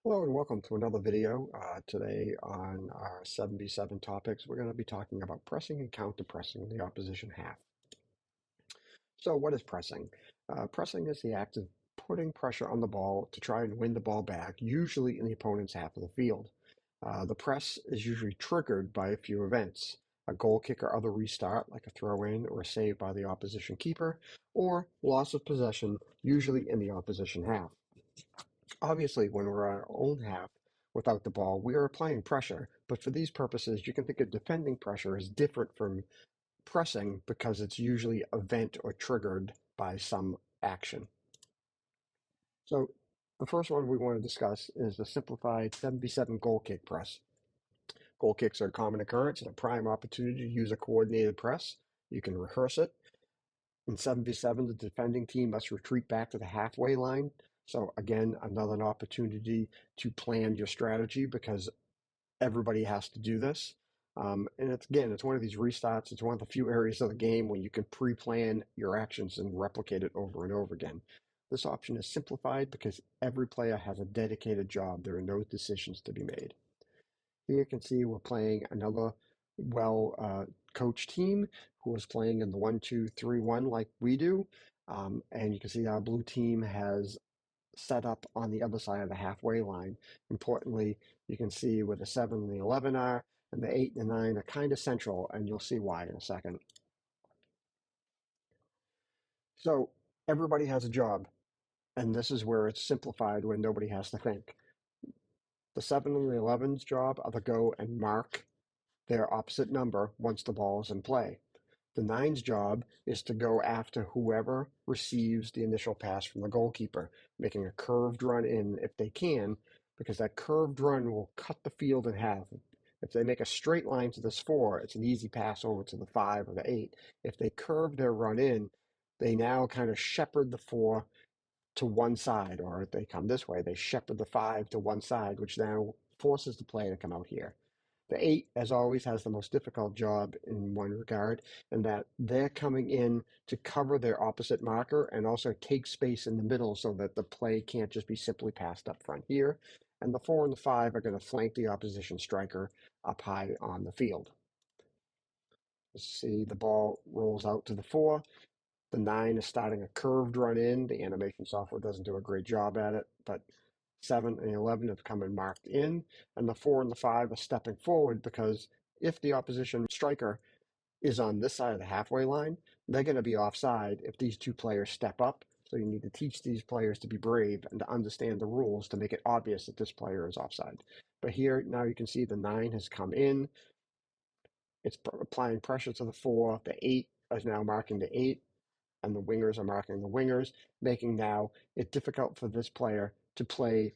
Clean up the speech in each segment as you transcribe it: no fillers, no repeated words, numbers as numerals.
Hello and welcome to another video. Today on our 7v7 topics, we're going to be talking about pressing and counter-pressing the opposition half. So what is pressing? Pressing is the act of putting pressure on the ball to try and win the ball back, usually in the opponent's half of the field. The press is usually triggered by a few events: a goal kick or other restart, like a throw-in or a save by the opposition keeper, or loss of possession, usually in the opposition half. Obviously, when we're on our own half without the ball, we are applying pressure. But for these purposes, you can think of defending pressure as different from pressing because it's usually event or triggered by some action. So the first one we want to discuss is the simplified 7v7 goal kick press. Goal kicks are a common occurrence and a prime opportunity to use a coordinated press. You can rehearse it. In 7v7, the defending team must retreat back to the halfway line. So again, another opportunity to plan your strategy because everybody has to do this. And it's one of these restarts. It's one of the few areas of the game when you can pre-plan your actions and replicate it over and over again. This option is simplified because every player has a dedicated job. There are no decisions to be made. Here you can see we're playing another well-coached team who is playing in the 1-2-3-1 like we do. And you can see our blue team has set up on the other side of the halfway line. Importantly, you can see where the 7 and the 11 are, and the 8 and the 9 are kind of central, and you'll see why in a second. So everybody has a job, and this is where it's simplified when nobody has to think. The 7 and the 11's job are to go and mark their opposite number once the ball is in play. The 9's job is to go after whoever receives the initial pass from the goalkeeper, making a curved run in if they can, because that curved run will cut the field in half. If they make a straight line to this 4, it's an easy pass over to the 5 or the 8. If they curve their run in, they now kind of shepherd the 4 to one side, or if they come this way, they shepherd the 5 to one side, which now forces the play to come out here. The 8, as always, has the most difficult job in one regard, in that they're coming in to cover their opposite marker and also take space in the middle so that the play can't just be simply passed up front here. And the 4 and the 5 are going to flank the opposition striker up high on the field. See, the ball rolls out to the 4. The 9 is starting a curved run in. The animation software doesn't do a great job at it, but 7 and 11 have come and marked in, and the 4 and the 5 are stepping forward because if the opposition striker is on this side of the halfway line, they're going to be offside if these two players step up. So you need to teach these players to be brave and to understand the rules to make it obvious that this player is offside. But here, now you can see the 9 has come in. It's applying pressure to the 4. The 8 is now marking the 8, and the wingers are marking the wingers, making now it difficult for this player to play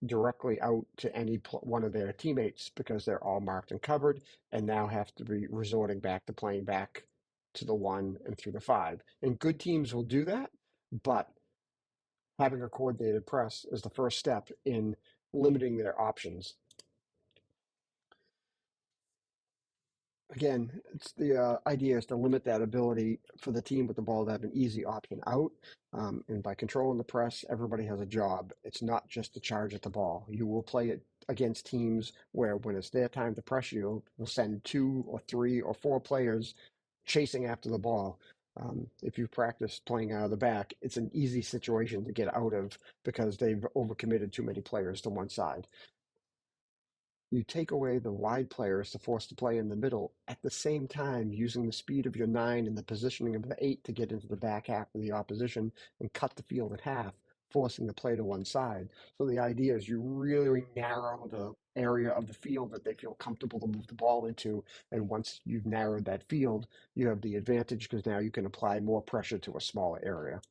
directly out to any one of their teammates because they're all marked and covered and now have to be resorting back to playing back to the 1 and through the 5. And good teams will do that, but having a coordinated press is the first step in limiting their options. Again, it's the idea is to limit that ability for the team with the ball to have an easy option out. And by controlling the press, everybody has a job. It's not just to charge at the ball. You will play it against teams where when it's their time to press you, will send 2 or 3 or 4 players chasing after the ball. If you've practiced playing out of the back, it's an easy situation to get out of because they've overcommitted too many players to one side. You take away the wide players to force the play in the middle, at the same time using the speed of your 9 and the positioning of the 8 to get into the back half of the opposition and cut the field in half, forcing the play to one side. So the idea is you really narrow the area of the field that they feel comfortable to move the ball into. And once you've narrowed that field, you have the advantage because now you can apply more pressure to a smaller area.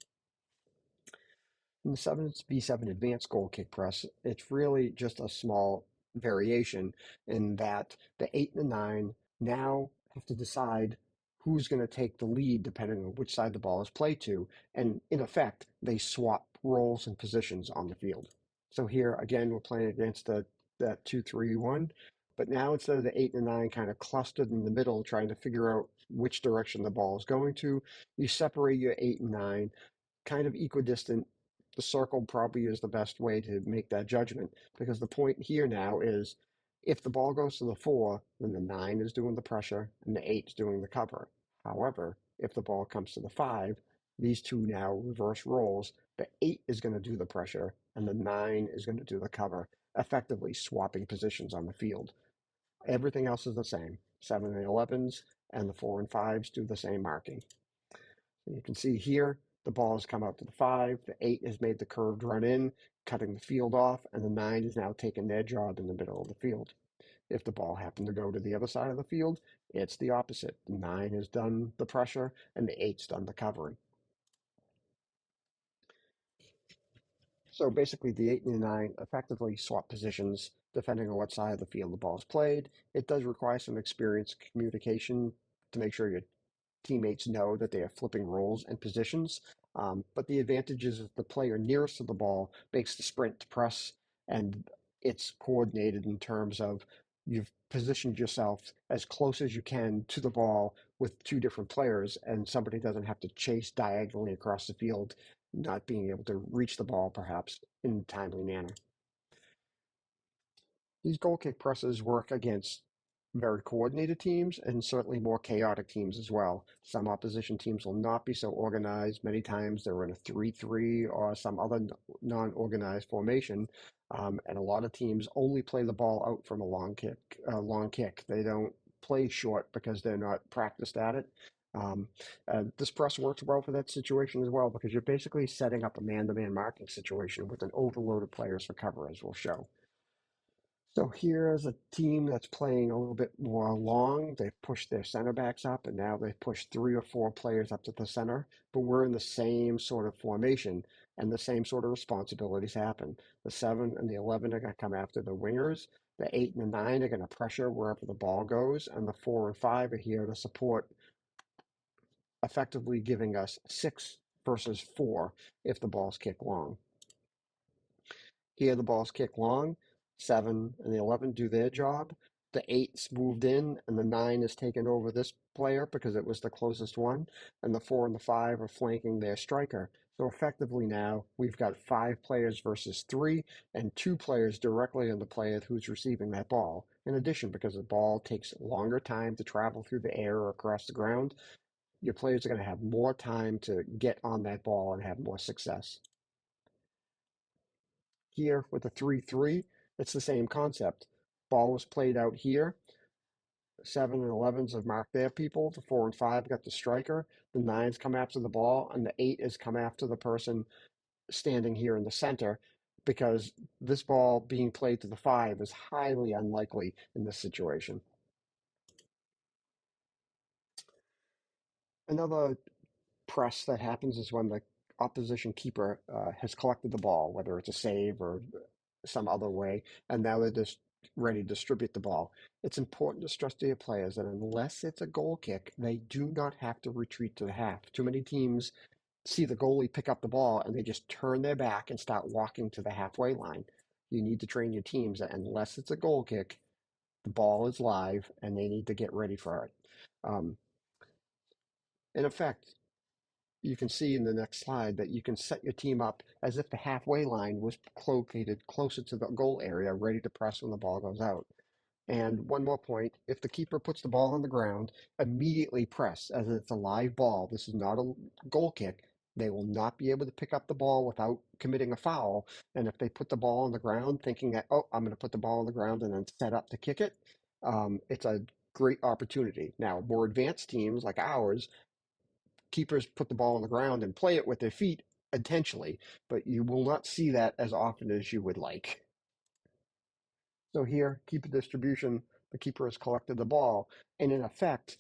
In the 7v7 advanced goal kick press, it's really just a small variation in that the 8 and the 9 now have to decide who's going to take the lead depending on which side the ball is played to. And in effect, they swap roles and positions on the field. So here, again, we're playing against that 2-3-1. But now instead of the 8 and 9 kind of clustered in the middle, trying to figure out which direction the ball is going to, you separate your 8 and 9 kind of equidistant. the circle probably is the best way to make that judgment because the point here now is if the ball goes to the four, then the nine is doing the pressure and the eight's doing the cover. However, if the ball comes to the five, these two now reverse roles. The eight is going to do the pressure and the nine is going to do the cover, effectively swapping positions on the field. Everything else is the same. Seven and 11s and the four and fives do the same marking. And you can see here, the ball has come out to the five, the eight has made the curved run in, cutting the field off, and the nine is now taking their job in the middle of the field. If the ball happened to go to the other side of the field, it's the opposite. The nine has done the pressure and the eight's done the covering. So basically, the eight and the nine effectively swap positions depending on what side of the field the ball is played. It does require some experience communication to make sure your teammates know that they are flipping roles and positions. But the advantage is that the player nearest to the ball makes the sprint to press, and it's coordinated in terms of you've positioned yourself as close as you can to the ball with two different players, and somebody doesn't have to chase diagonally across the field, not being able to reach the ball perhaps in a timely manner. These goal kick presses work against very coordinated teams and certainly more chaotic teams as well. Some opposition teams will not be so organized. Many times they're in a 3-3 or some other non-organized formation. And a lot of teams only play the ball out from a long kick. They don't play short because they're not practiced at it. This press works well for that situation as well because you're basically setting up a man-to-man marking situation with an overload of players for cover, as we'll show. So here's a team that's playing a little bit more long. They've pushed their center backs up, and now they've pushed three or four players up to the center. But we're in the same sort of formation, and the same sort of responsibilities happen. The 7 and the 11 are going to come after the wingers. The 8 and the 9 are going to pressure wherever the ball goes, and the 4 and 5 are here to support, effectively giving us 6 versus 4 if the ball's kicked long. Here the balls kick long. 7 and the 11 do their job. The 8's moved in, and the 9 is taken over this player because it was the closest one. And the 4 and the 5 are flanking their striker. So effectively now, we've got 5 players versus 3, and 2 players directly on the player who's receiving that ball. In addition, because the ball takes longer time to travel through the air or across the ground, your players are going to have more time to get on that ball and have more success. Here with the 3-3, it's the same concept. Ball was played out here. 7 and 11s have marked their people. The 4 and 5 got the striker. The 9s come after the ball, and the 8 is come after the person standing here in the center because this ball being played to the 5 is highly unlikely in this situation. Another press that happens is when the opposition keeper has collected the ball, whether it's a save or some other way, and now they're just ready to distribute the ball. It's important to stress to your players that unless it's a goal kick, they do not have to retreat to the half. Too many teams see the goalie pick up the ball and they just turn their back and start walking to the halfway line. You need to train your teams that unless it's a goal kick, the ball is live and they need to get ready for it. In effect, you can see in the next slide that you can set your team up as if the halfway line was located closer to the goal area, ready to press when the ball goes out. And one more point, if the keeper puts the ball on the ground, immediately press as if it's a live ball. This is not a goal kick. They will not be able to pick up the ball without committing a foul. And if they put the ball on the ground thinking that, oh, I'm going to put the ball on the ground and then set up to kick it, it's a great opportunity. Now, more advanced teams like ours, keepers put the ball on the ground and play it with their feet intentionally, but you will not see that as often as you would like. So here, keeper distribution, the keeper has collected the ball, and in effect,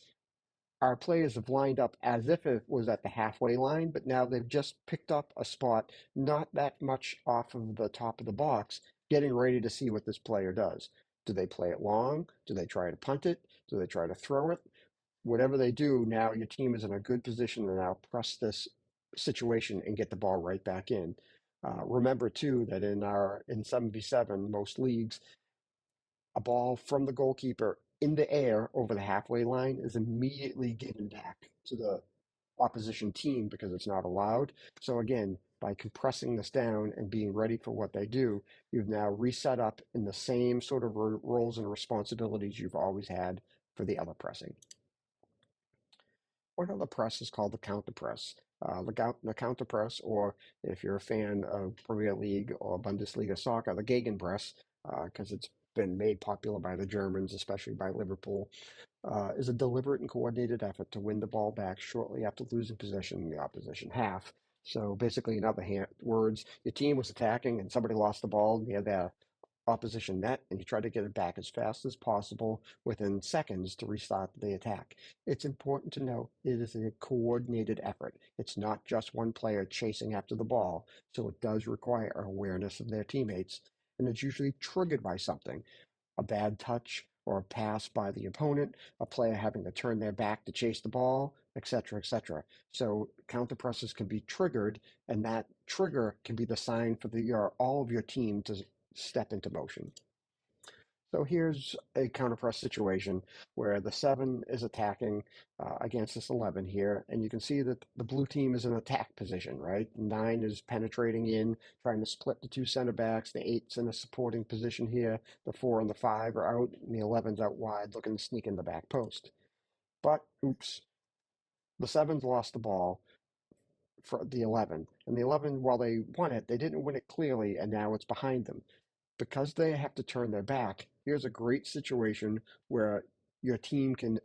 our players have lined up as if it was at the halfway line, but now they've just picked up a spot not that much off of the top of the box, getting ready to see what this player does. Do they play it long? Do they try to punt it? Do they try to throw it? Whatever they do, now your team is in a good position to now press this situation and get the ball right back in. Remember too that in 7v7, most leagues, a ball from the goalkeeper in the air over the halfway line is immediately given back to the opposition team because it's not allowed. So again, by compressing this down and being ready for what they do, you've now reset up in the same sort of roles and responsibilities you've always had for the other pressing. One other press is called the counter press. The counter press, or if you're a fan of Premier League or Bundesliga soccer, the Gegenpress, because it's been made popular by the Germans, especially by Liverpool, is a deliberate and coordinated effort to win the ball back shortly after losing possession in the opposition half. So basically, in other words, your team was attacking and somebody lost the ball near their opposition net, and you try to get it back as fast as possible within seconds to restart the attack. It's important to note it is a coordinated effort. It's not just one player chasing after the ball, so it does require awareness of their teammates, and it's usually triggered by something: a bad touch or a pass by the opponent, a player having to turn their back to chase the ball, etc., etc. So counter presses can be triggered, and that trigger can be the sign for all of your team to step into motion. So here's a counter press situation where the 7 is attacking against this 11 here, and you can see that the blue team is in attack position, right? 9 is penetrating in, trying to split the 2 center backs. The 8's in a supporting position here. The 4 and the 5 are out, and the 11's out wide, looking to sneak in the back post. But, oops, the 7's lost the ball for the 11. And the 11, while they won it, they didn't win it clearly, and now it's behind them. Because they have to turn their back, here's a great situation where your team can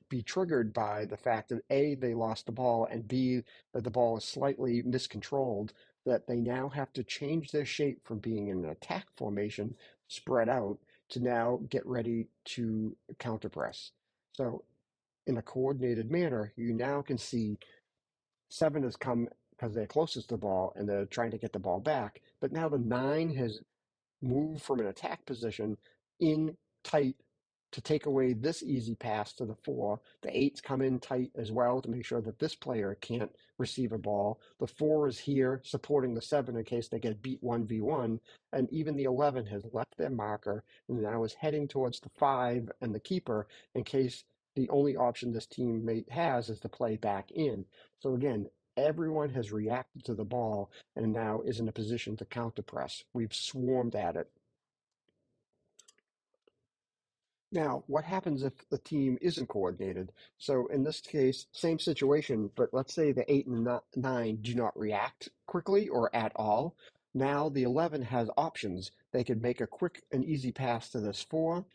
be triggered by the fact that A, they lost the ball, and B, that the ball is slightly miscontrolled, that they now have to change their shape from being in an attack formation, spread out, to now get ready to counter press. So in a coordinated manner, you now can see 7 has come because they're closest to the ball and they're trying to get the ball back, but now the 9 has move from an attack position in tight to take away this easy pass to the 4. The 8's come in tight as well to make sure that this player can't receive a ball. The 4 is here supporting the 7 in case they get beat 1v1. And even the 11 has left their marker and now is heading towards the 5 and the keeper in case the only option this teammate has is to play back in. So again, everyone has reacted to the ball and now is in a position to counter press. We've swarmed at it. Now, what happens if the team isn't coordinated? So in this case, same situation, but let's say the 8 and 9 do not react quickly or at all. Now the 11 has options. They could make a quick and easy pass to this 4,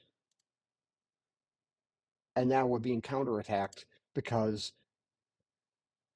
and now we're being counterattacked because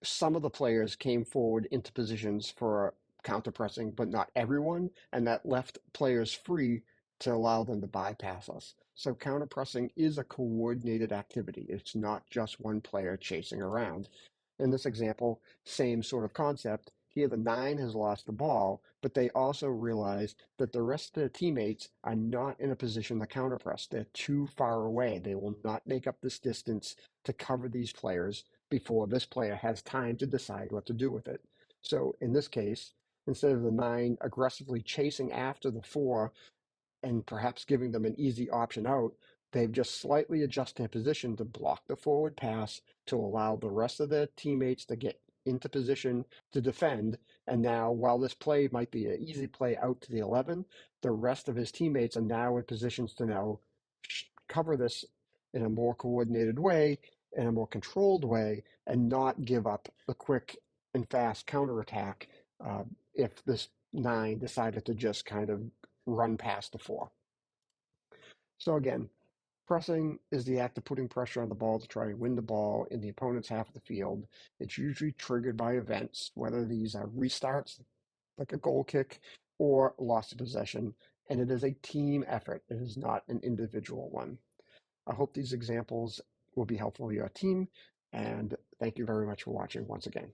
some of the players came forward into positions for counter pressing, but not everyone, and that left players free to allow them to bypass us. So counter pressing is a coordinated activity. It's not just one player chasing around. In this example, same sort of concept. Here, the 9 has lost the ball, but they also realize that the rest of their teammates are not in a position to counter press. They're too far away. They will not make up this distance to cover these players before this player has time to decide what to do with it. So in this case, instead of the 9 aggressively chasing after the 4 and perhaps giving them an easy option out, they've just slightly adjusted their position to block the forward pass to allow the rest of their teammates to get into position to defend. And now, while this play might be an easy play out to the 11, the rest of his teammates are now in positions to now cover this in a more coordinated way, in a more controlled way, and not give up the quick and fast counterattack if this 9 decided to just kind of run past the 4. So again, pressing is the act of putting pressure on the ball to try and win the ball in the opponent's half of the field. It's usually triggered by events, whether these are restarts, like a goal kick, or loss of possession, and it is a team effort. It is not an individual one. I hope these examples will be helpful to your team, and thank you very much for watching once again.